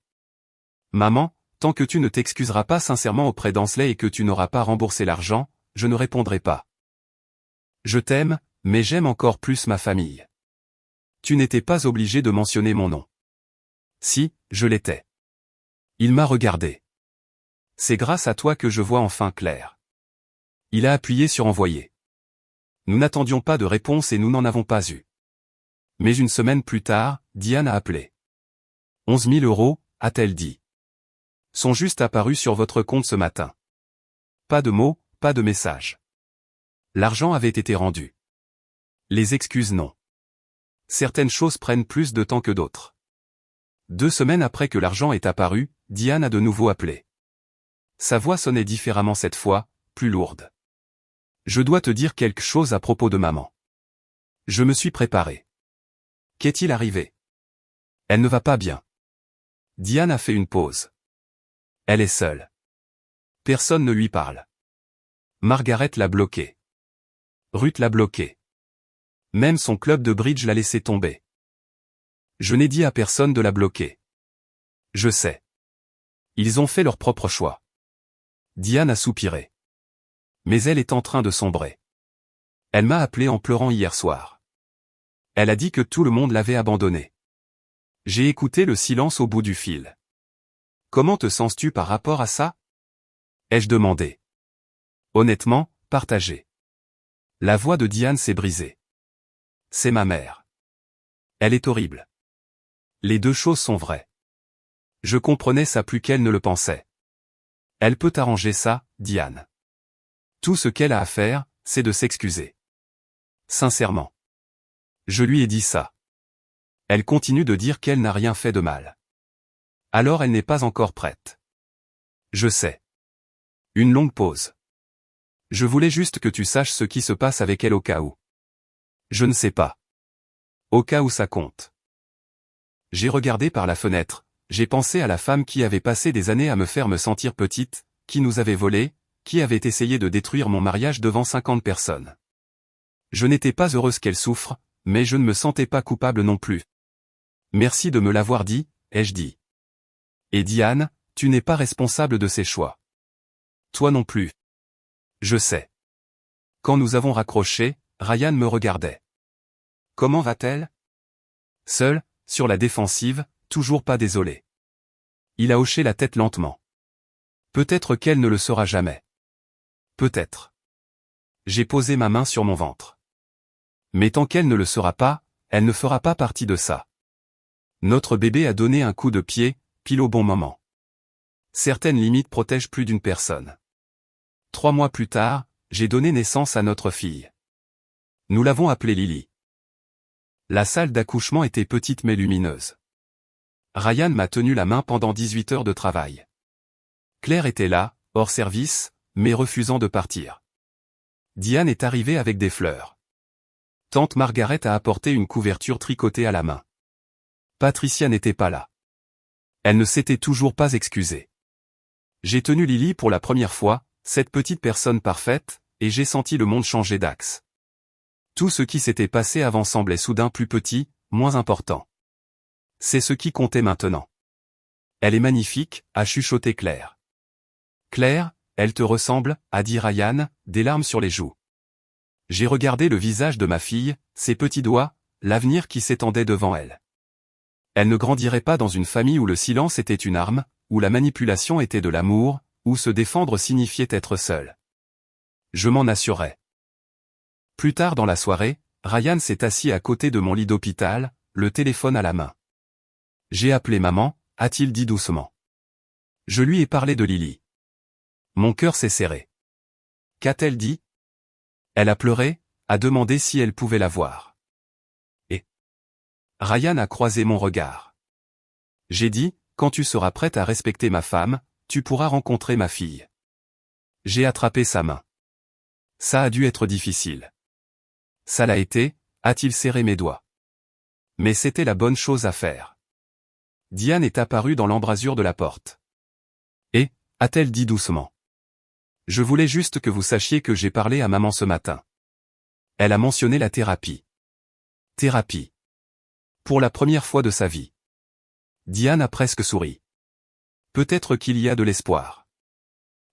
Maman, tant que tu ne t'excuseras pas sincèrement auprès d'Ansley et que tu n'auras pas remboursé l'argent, je ne répondrai pas. Je t'aime, mais j'aime encore plus ma famille. Tu n'étais pas obligé de mentionner mon nom. Si, je l'étais. Il m'a regardé. C'est grâce à toi que je vois enfin clair. Il a appuyé sur envoyer. Nous n'attendions pas de réponse et nous n'en avons pas eu. Mais une semaine plus tard, Diane a appelé. 11 000 €, a-t-elle dit. Sont juste apparus sur votre compte ce matin. Pas de mots, pas de message. L'argent avait été rendu. Les excuses non. Certaines choses prennent plus de temps que d'autres. 2 semaines après que l'argent est apparu, Diane a de nouveau appelé. Sa voix sonnait différemment cette fois, plus lourde. Je dois te dire quelque chose à propos de maman. Je me suis préparé. Qu'est-il arrivé? Elle ne va pas bien. Diane a fait une pause. Elle est seule. Personne ne lui parle. Margaret l'a bloquée. Ruth l'a bloquée. Même son club de bridge l'a laissé tomber. Je n'ai dit à personne de la bloquer. Je sais. Ils ont fait leur propre choix. Diane a soupiré. Mais elle est en train de sombrer. Elle m'a appelé en pleurant hier soir. Elle a dit que tout le monde l'avait abandonnée. J'ai écouté le silence au bout du fil. Comment te sens-tu par rapport à ça? Ai-je demandé. Honnêtement, partagé. La voix de Diane s'est brisée. C'est ma mère. Elle est horrible. Les deux choses sont vraies. Je comprenais ça plus qu'elle ne le pensait. Elle peut arranger ça, Diane. Tout ce qu'elle a à faire, c'est de s'excuser. Sincèrement. Je lui ai dit ça. Elle continue de dire qu'elle n'a rien fait de mal. Alors elle n'est pas encore prête. Je sais. Une longue pause. Je voulais juste que tu saches ce qui se passe avec elle au cas où. Je ne sais pas. Au cas où ça compte. J'ai regardé par la fenêtre, j'ai pensé à la femme qui avait passé des années à me faire me sentir petite, qui nous avait volé, qui avait essayé de détruire mon mariage devant 50 personnes. Je n'étais pas heureuse qu'elle souffre, mais je ne me sentais pas coupable non plus. Merci de me l'avoir dit, ai-je dit. Et Diane, tu n'es pas responsable de ses choix. Toi non plus. Je sais. Quand nous avons raccroché, Ryan me regardait. Comment va-t-elle? Seule, sur la défensive, toujours pas désolée. Il a hoché la tête lentement. Peut-être qu'elle ne le sera jamais. Peut-être. J'ai posé ma main sur mon ventre. Mais tant qu'elle ne le sera pas, elle ne fera pas partie de ça. Notre bébé a donné un coup de pied, pile au bon moment. Certaines limites protègent plus d'une personne. 3 mois plus tard, j'ai donné naissance à notre fille. Nous l'avons appelée Lily. La salle d'accouchement était petite mais lumineuse. Ryan m'a tenu la main pendant 18 heures de travail. Claire était là, hors service, mais refusant de partir. Diane est arrivée avec des fleurs. Tante Margaret a apporté une couverture tricotée à la main. Patricia n'était pas là. Elle ne s'était toujours pas excusée. J'ai tenu Lily pour la première fois, cette petite personne parfaite, et j'ai senti le monde changer d'axe. Tout ce qui s'était passé avant semblait soudain plus petit, moins important. C'est ce qui comptait maintenant. Elle est magnifique, a chuchoté Claire. Claire, elle te ressemble, a dit Ryan, des larmes sur les joues. J'ai regardé le visage de ma fille, ses petits doigts, l'avenir qui s'étendait devant elle. Elle ne grandirait pas dans une famille où le silence était une arme, où la manipulation était de l'amour, où se défendre signifiait être seul. Je m'en assurais. Plus tard dans la soirée, Ryan s'est assis à côté de mon lit d'hôpital, le téléphone à la main. J'ai appelé maman, a-t-il dit doucement. Je lui ai parlé de Lily. Mon cœur s'est serré. Qu'a-t-elle dit? Elle a pleuré, a demandé si elle pouvait la voir. Et Ryan a croisé mon regard. J'ai dit, quand tu seras prête à respecter ma femme, tu pourras rencontrer ma fille. J'ai attrapé sa main. Ça a dû être difficile. Ça l'a été, a-t-il serré mes doigts. Mais c'était la bonne chose à faire. Diane est apparue dans l'embrasure de la porte. Et, a-t-elle dit doucement. Je voulais juste que vous sachiez que j'ai parlé à maman ce matin. Elle a mentionné la thérapie. Thérapie. Pour la première fois de sa vie. Diane a presque souri. Peut-être qu'il y a de l'espoir.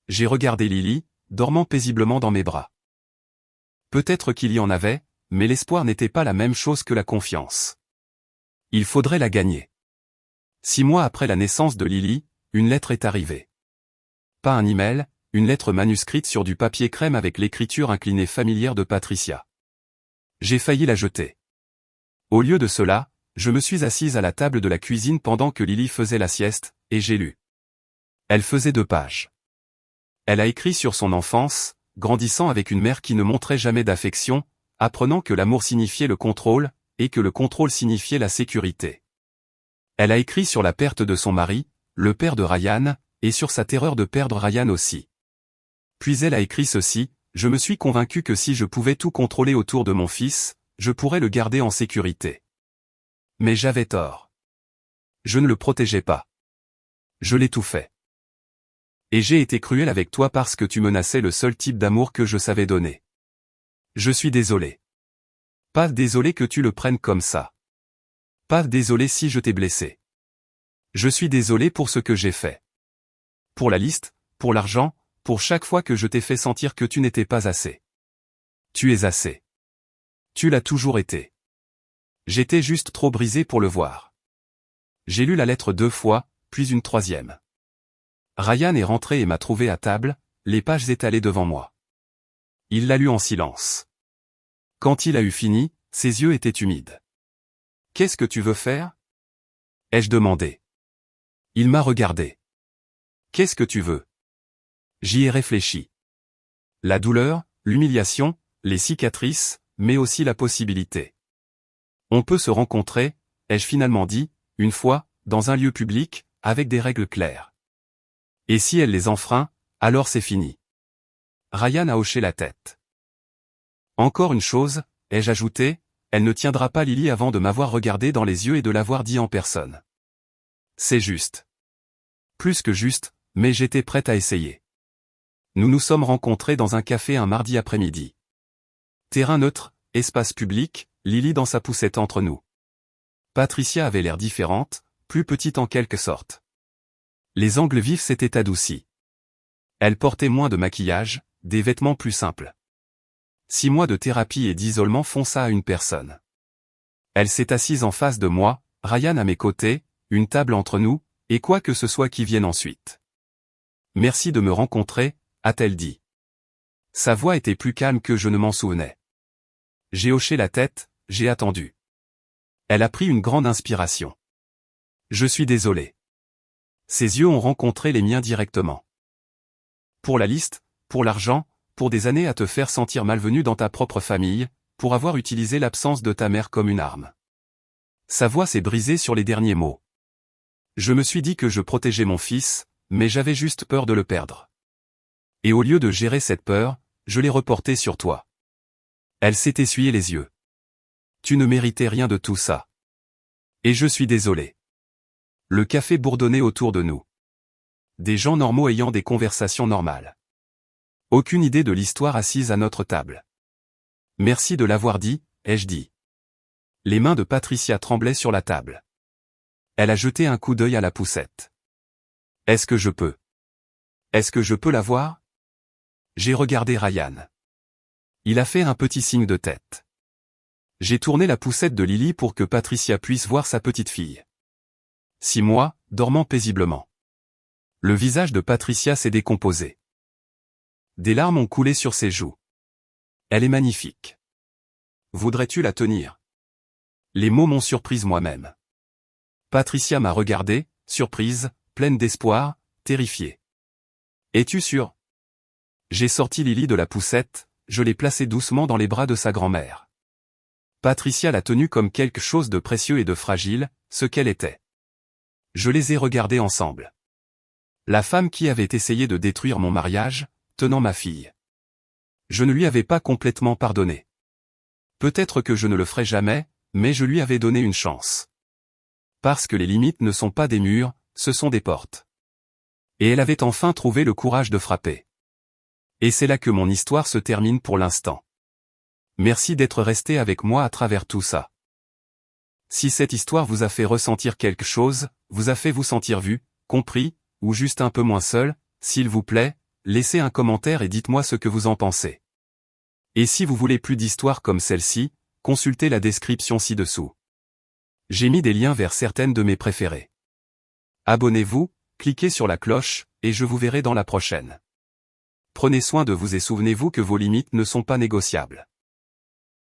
J'ai regardé Lily, dormant paisiblement dans mes bras. Peut-être qu'il y en avait, mais l'espoir n'était pas la même chose que la confiance. Il faudrait la gagner. 6 mois après la naissance de Lily, une lettre est arrivée. Pas un email, une lettre manuscrite sur du papier crème avec l'écriture inclinée familière de Patricia. J'ai failli la jeter. Au lieu de cela, je me suis assise à la table de la cuisine pendant que Lily faisait la sieste, et j'ai lu. Elle faisait 2 pages. Elle a écrit sur son enfance, grandissant avec une mère qui ne montrait jamais d'affection, apprenant que l'amour signifiait le contrôle, et que le contrôle signifiait la sécurité. Elle a écrit sur la perte de son mari, le père de Ryan, et sur sa terreur de perdre Ryan aussi. Puis elle a écrit ceci, je me suis convaincu que si je pouvais tout contrôler autour de mon fils, je pourrais le garder en sécurité. Mais j'avais tort. Je ne le protégeais pas. Je l'ai tout fait. Et j'ai été cruel avec toi parce que tu menaçais le seul type d'amour que je savais donner. Je suis désolé. Pas désolé que tu le prennes comme ça. Pas désolé si je t'ai blessé. Je suis désolé pour ce que j'ai fait. Pour la liste, pour l'argent, pour chaque fois que je t'ai fait sentir que tu n'étais pas assez. Tu es assez. Tu l'as toujours été. J'étais juste trop brisé pour le voir. J'ai lu la lettre 2 fois, puis une 3e. Ryan est rentré et m'a trouvé à table, les pages étalées devant moi. Il l'a lu en silence. Quand il a eu fini, ses yeux étaient humides. « Qu'est-ce que tu veux faire ?» ai-je demandé. Il m'a regardé. « Qu'est-ce que tu veux ?» J'y ai réfléchi. La douleur, l'humiliation, les cicatrices, mais aussi la possibilité. On peut se rencontrer, ai-je finalement dit, une fois, dans un lieu public, avec des règles claires. Et si elle les enfreint, alors c'est fini. Ryan a hoché la tête. Encore une chose, ai-je ajouté, elle ne tiendra pas Lily avant de m'avoir regardé dans les yeux et de l'avoir dit en personne. C'est juste. Plus que juste, mais j'étais prête à essayer. Nous nous sommes rencontrés dans un café un mardi après-midi. Terrain neutre, espace public, Lily dans sa poussette entre nous. Patricia avait l'air différente, plus petite en quelque sorte. Les angles vifs s'étaient adoucis. Elle portait moins de maquillage, des vêtements plus simples. 6 mois de thérapie et d'isolement font ça à une personne. Elle s'est assise en face de moi, Ryan à mes côtés, une table entre nous, et quoi que ce soit qui vienne ensuite. Merci de me rencontrer, a-t-elle dit. Sa voix était plus calme que je ne m'en souvenais. J'ai hoché la tête, j'ai attendu. Elle a pris une grande inspiration. Je suis désolé. Ses yeux ont rencontré les miens directement. Pour la liste, pour l'argent, pour des années à te faire sentir malvenu dans ta propre famille, pour avoir utilisé l'absence de ta mère comme une arme. Sa voix s'est brisée sur les derniers mots. Je me suis dit que je protégeais mon fils, mais j'avais juste peur de le perdre. Et au lieu de gérer cette peur, je l'ai reportée sur toi. Elle s'est essuyée les yeux. Tu ne méritais rien de tout ça. Et je suis désolé. Le café bourdonnait autour de nous. Des gens normaux ayant des conversations normales. Aucune idée de l'histoire assise à notre table. Merci de l'avoir dit, ai-je dit. Les mains de Patricia tremblaient sur la table. Elle a jeté un coup d'œil à la poussette. Est-ce que je peux? Est-ce que je peux la voir? J'ai regardé Ryan. Il a fait un petit signe de tête. J'ai tourné la poussette de Lily pour que Patricia puisse voir sa petite fille. 6 mois, dormant paisiblement. Le visage de Patricia s'est décomposé. Des larmes ont coulé sur ses joues. Elle est magnifique. Voudrais-tu la tenir? Les mots m'ont surprise moi-même. Patricia m'a regardé, surprise, pleine d'espoir, terrifiée. Es-tu sûre? J'ai sorti Lily de la poussette, je l'ai placée doucement dans les bras de sa grand-mère. Patricia l'a tenue comme quelque chose de précieux et de fragile, ce qu'elle était. Je les ai regardés ensemble. La femme qui avait essayé de détruire mon mariage, tenant ma fille. Je ne lui avais pas complètement pardonné. Peut-être que je ne le ferai jamais, mais je lui avais donné une chance. Parce que les limites ne sont pas des murs, ce sont des portes. Et elle avait enfin trouvé le courage de frapper. Et c'est là que mon histoire se termine pour l'instant. Merci d'être resté avec moi à travers tout ça. Si cette histoire vous a fait ressentir quelque chose, vous a fait vous sentir vu, compris, ou juste un peu moins seul, s'il vous plaît, laissez un commentaire et dites-moi ce que vous en pensez. Et si vous voulez plus d'histoires comme celle-ci, consultez la description ci-dessous. J'ai mis des liens vers certaines de mes préférées. Abonnez-vous, cliquez sur la cloche, et je vous verrai dans la prochaine. Prenez soin de vous et souvenez-vous que vos limites ne sont pas négociables.